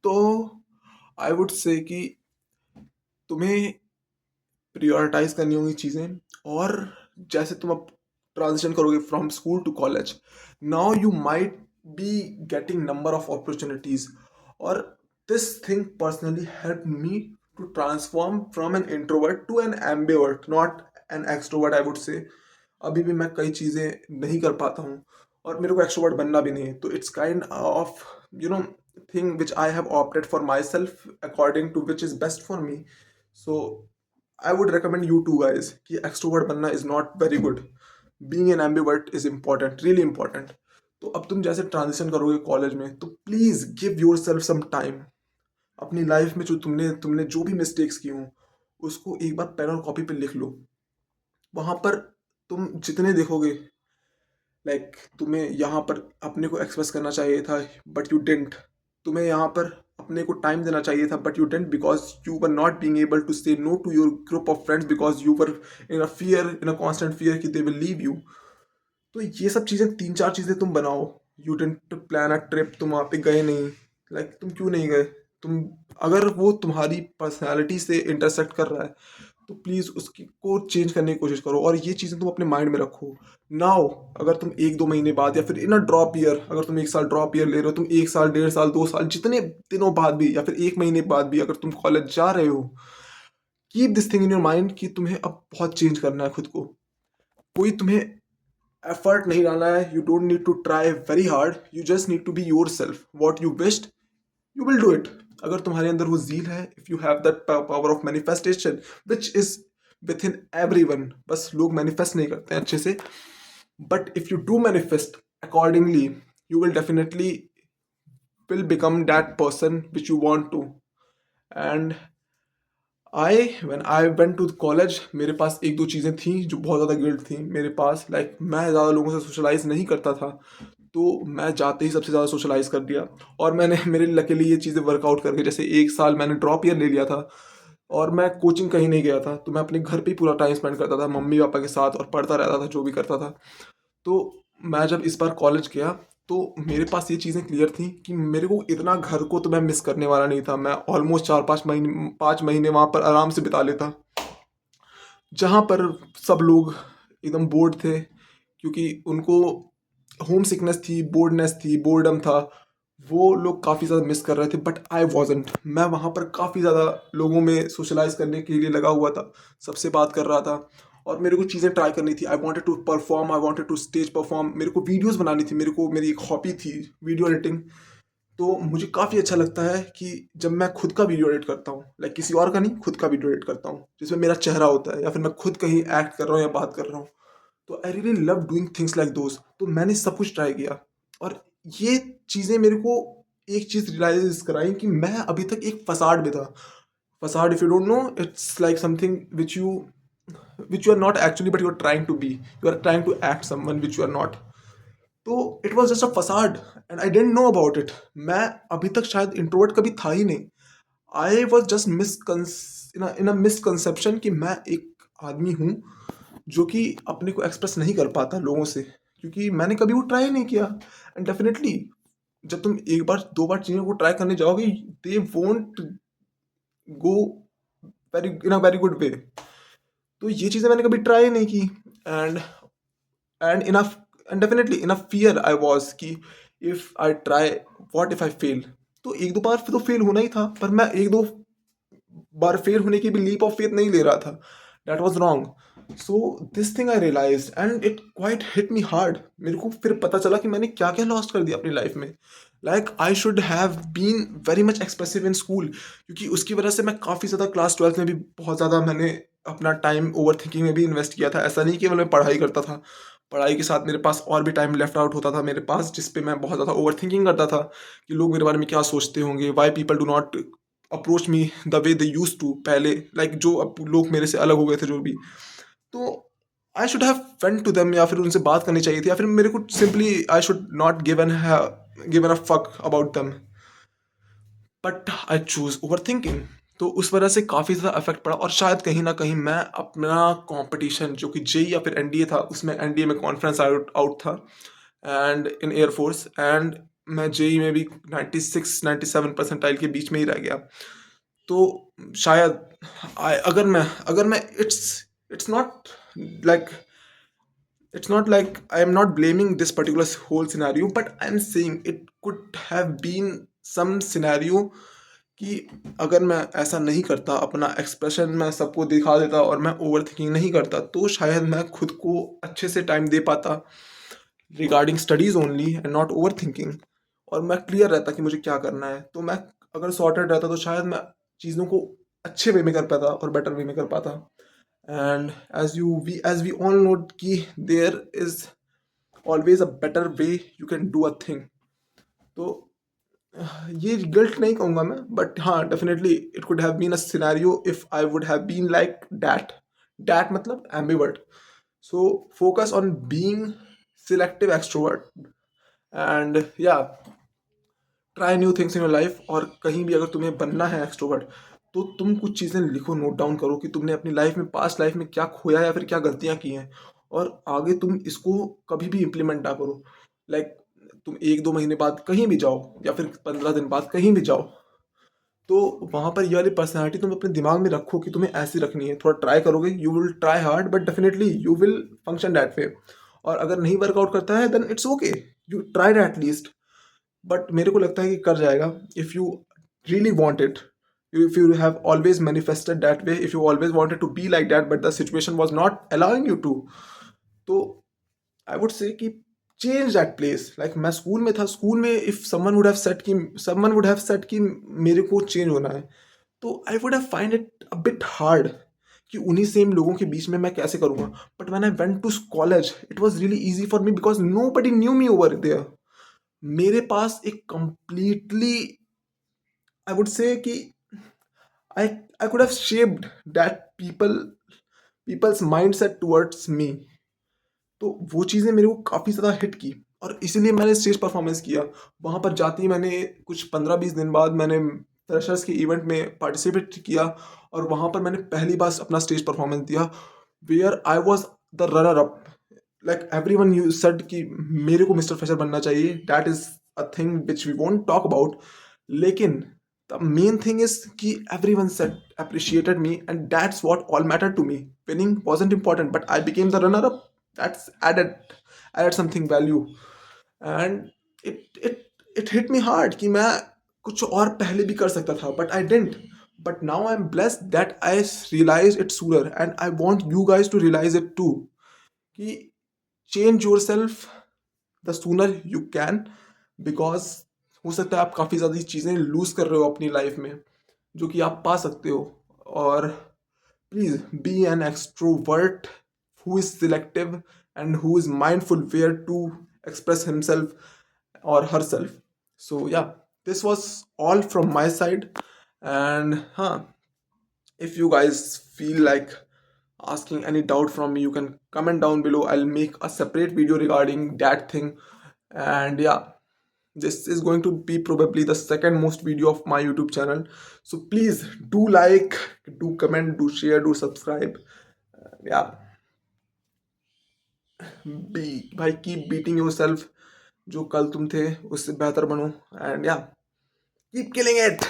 तो आई वुड से कि तुम्हें प्रायोरिटाइज करनी होंगी चीज़ें। और जैसे तुम अब ट्रांजिशन करोगे from school to college, now you might be getting number of opportunities. और this thing personally help me to transform from an introvert to an ambivert, not an extrovert I would say. अभी भी मैं कई चीज़ें नहीं कर पाता हूँ और मेरे को एक्सट्रोवर्ट बनना भी नहीं है। तो it's kind of you know thing which I have opted for myself according to which is best for me. So I would recommend you two guys कि extrovert बनना is not very good. Being an ambivert is important, really important. तो अब तुम जैसे transition करोगे college में, तो please give yourself some time. अपनी लाइफ में जो तुमने तुमने जो भी मिस्टेक्स की हों, उसको एक बार पेन और कॉपी पे लिख लो। वहां पर तुम जितने देखोगे, लाइक तुम्हें यहाँ पर अपने को एक्सप्रेस करना चाहिए था बट यू डिडंट। तुम्हें यहाँ पर अपने को टाइम देना चाहिए था but you didn't, because you were not being able to say no to your group of friends, because you were in a fear, in a constant fear कि they will leave you. तो ये सब चीज़ें, तीन चार चीज़ें तुम बनाओ। You didn't plan a trip, तुम वहाँ पे गए नहीं। तुम क्यों नहीं गए? तुम, अगर वो तुम्हारी पर्सनैलिटी से इंटरसेक्ट कर रहा है, तो प्लीज़ उसकी को चेंज करने की कोशिश करो और ये चीज़ें तुम अपने माइंड में रखो। नाउ अगर तुम एक दो महीने बाद या फिर इन अ ड्रॉप ईयर, अगर तुम एक साल ड्रॉप ईयर ले रहे हो, तुम एक साल, डेढ़ साल, दो साल, जितने दिनों बाद भी या फिर एक महीने बाद भी अगर तुम कॉलेज जा रहे हो, keep this thing in your mind कि तुम्हें अब बहुत चेंज करना है खुद को। कोई तुम्हें एफर्ट नहीं डालना है। You don't need to try very hard, you just need to be yourself. What you wished you will do it. अगर तुम्हारे अंदर वो जील है, if you have that power of manifestation which is within everyone, बस लोग manifest नहीं करते हैं अच्छे से। But if you do manifest accordingly, you will definitely will become that person which you want to. And I when I went to college, मेरे पास एक दो चीज़ें थी जो बहुत ज़्यादा गिल्ट थी मेरे पास। मैं ज़्यादा लोगों से सोशलाइज नहीं करता था, तो मैं जाते ही सबसे ज़्यादा सोशलाइज कर दिया। और मैंने मेरे लकीली ये चीज़ें वर्कआउट करके, जैसे एक साल मैंने ड्रॉप ईयर ले लिया था और मैं कोचिंग कहीं नहीं गया था, तो मैं अपने घर पे ही पूरा टाइम स्पेंड करता था मम्मी पापा के साथ और पढ़ता रहता था जो भी करता था। तो मैं जब इस बार कॉलेज गया, तो मेरे पास ये चीज़ें क्लियर थी कि मेरे को इतना घर को तो मैं मिस करने वाला नहीं था। मैं ऑलमोस्ट 4-5 महीने, 5 महीने वहाँ पर आराम से बिता लेता, जहाँ पर सब लोग एकदम बोर्ड थे, क्योंकि उनको होम सिकनेस थी, बोर्डनेस थी, बोर्डम था। वो लोग काफ़ी ज़्यादा मिस कर रहे थे बट आई वॉजेंट। मैं वहाँ पर काफ़ी ज़्यादा लोगों में सोशलाइज करने के लिए लगा हुआ था, सबसे बात कर रहा था और मेरे को चीज़ें ट्राई करनी थी। I wanted to perform, I wanted to stage perform, मेरे को वीडियोज़ बनानी थी, मेरे को मेरी एक हॉबी थी वीडियो एडिटिंग। तो मुझे काफ़ी अच्छा लगता है कि जब मैं खुद का वीडियो एडिट करता हूँ, किसी और का नहीं, खुद का वीडियो एडिट करता हूँ जिसमें मेरा चेहरा होता है या फिर मैं खुद कहीं एक्ट कर रहा हूँ या बात कर रहा हूँ। तो I really love doing things like those. तो मैंने सब कुछ ट्राई किया और ये चीज़ें मेरे को एक चीज़ रियलाइज कराई कि मैं अभी तक एक फसाड में था। Facade, if you don't know, it's like something which you are not actually but you are trying to be, you are trying to act someone which you are not. तो it was just a facade and I didn't know about it. मैं अभी तक शायद introvert कभी था ही नहीं। I was just in a misconception कि मैं एक आदमी हूँ जो कि अपने को एक्सप्रेस नहीं कर पाता लोगों से, क्योंकि मैंने कभी वो ट्राई नहीं किया। एंड डेफिनेटली जब तुम एक बार दो बार चीज़ों को ट्राई करने जाओगे, they won't go very in a very good way. तो ये चीज़ें मैंने कभी ट्राई नहीं की। And and enough and definitely in a fear I was कि if I try, what if I fail. तो एक दो बार तो फेल होना ही था, पर मैं एक दो बार फेल होने की भी लीप ऑफ फेथ नहीं ले रहा था। That was wrong. So this thing I realise and it quite hit me hard. मेरे को फिर पता चला कि मैंने क्या क्या लॉस्ट कर दिया अपनी लाइफ में। I should have been very much expressive in school, क्योंकि उसकी वजह से मैं काफ़ी ज़्यादा क्लास ट्वेल्थ में भी बहुत ज़्यादा मैंने अपना टाइम ओवर थिंकिंग में भी इन्वेस्ट किया था। ऐसा नहीं कि मैं पढ़ाई करता था, पढ़ाई के साथ मेरे पास और भी टाइम लेफ्ट आउट होता था मेरे पास, जिस पे मैं बहुत ज़्यादा ओवर थिंकिंग करता था कि लोग मेरे बारे में क्या सोचते होंगे, why people do not approach me the way they use to पहले। जो अब लोग मेरे से अलग हो गए थे जो भी, तो I should have went to them, या फिर उनसे बात करनी चाहिए थी, या फिर मेरे को simply I should not given a fuck about them. But I choose over thinking. तो उस वजह से काफ़ी ज़्यादा इफेक्ट पड़ा और शायद कहीं ना कहीं मैं अपना कंपटीशन जो कि जेई या फिर एनडीए था, उसमें एनडीए में कॉन्फ्रेंस आउट आउट था एंड इन एयरफोर्स। एंड मैं जेई में भी 96-97 परसेंटाइल के बीच में ही रह गया। तो शायद अगर मैं it's it's not like it's not like I am not blaming this particular whole scenario, but I'm saying it could have been some scenario कि अगर मैं ऐसा नहीं करता, अपना एक्सप्रेशन मैं सबको दिखा देता और मैं ओवर थिंकिंग नहीं करता, तो शायद मैं खुद को अच्छे से टाइम दे पाता regarding studies only and not over thinking. और मैं क्लियर रहता कि मुझे क्या करना है। तो मैं अगर सॉर्टेड रहता तो शायद मैं चीज़ों को अच्छे वे में कर पाता और बेटर वे में कर पाता। And as we all know कि there is always a better way you can do a thing। तो ये गिल्ट नहीं कहूँगा मैं, बट हाँ definitely it could have been a scenario if I would have been like that मतलब ambivert. So focus on being selective extrovert and या try new things in your life. और कहीं भी अगर तुम्हें बनना है एक्सट्रोवर्ट, तो तुम कुछ चीज़ें लिखो, नोट डाउन करो कि तुमने अपनी लाइफ में, पास्ट लाइफ में क्या खोया या फिर क्या गलतियाँ की हैं, और आगे तुम इसको कभी भी इम्प्लीमेंट ना करो। लाइक तुम 1-2 महीने बाद कहीं भी जाओ या फिर 15 दिन बाद कहीं भी जाओ, तो वहाँ पर ये वाली पर्सनैलिटी तुम अपने दिमाग में रखो कि तुम्हें ऐसी रखनी है। थोड़ा ट्राई करोगे, you will try hard but definitely you will function that way. और अगर नहीं वर्कआउट करता है then it's okay, you tried at least. But मेरे को लगता है कि कर जाएगा if you really want it, if you have always manifested that way, if you always wanted to be like that but the situation was not allowing you to, तो आई would से कि चेंज दैट प्लेस। लाइक मैं school में था, school में if someone would have set कि मेरे को चेंज होना है, तो आई would have find it a bit hard कि उन्हीं सेम लोगों के बीच में मैं कैसे करूँगा। But when I went to college it was really easy for me because nobody knew me over there. मेरे पास एक कंप्लीटली, आई वुड से कि I I could have shaped that people's mindset towards me। तो वो चीज़ें मेरे को काफ़ी ज़्यादा हिट की और इसीलिए मैंने स्टेज परफॉर्मेंस किया। वहाँ पर जाते ही मैंने कुछ 15-20 दिन बाद मैंने फ्रेशर्स के इवेंट में पार्टिसिपेट किया और वहाँ पर मैंने पहली बार अपना स्टेज परफॉर्मेंस दिया, where I was the runner up. Like everyone you said कि मेरे को मिस्टर फ्रेशर बनना चाहिए, that is a thing which we won't talk about. लेकिन द मेन थिंग इज कि everyone said appreciated me and that's what all mattered to me। Winning wasn't important but I became the runner up, that's added something value। and it hit me hard कि मैं कुछ और पहले भी कर सकता था but I didn't। but now I'm blessed that I realized it sooner and I want you guys to realize it too कि change yourself the sooner you can. Because हो सकता है आप काफ़ी ज़्यादा चीज़ें लूज़ कर रहे हो अपनी लाइफ में जो कि आप पा सकते हो। और please be an extrovert who is selective and who is mindful where to express himself और herself. So yeah this was all from my side. And हाँ, if you guys feel like asking any doubt from me, you can comment down below, I'll make a separate video regarding that thing। And yeah, this is going to be probably the second most video of my YouTube channel, so please do like, do comment, do share, do subscribe। Yeah, be भाई keep beating yourself, जो कल तुम थे उससे बेहतर बनो। And yeah, keep killing it।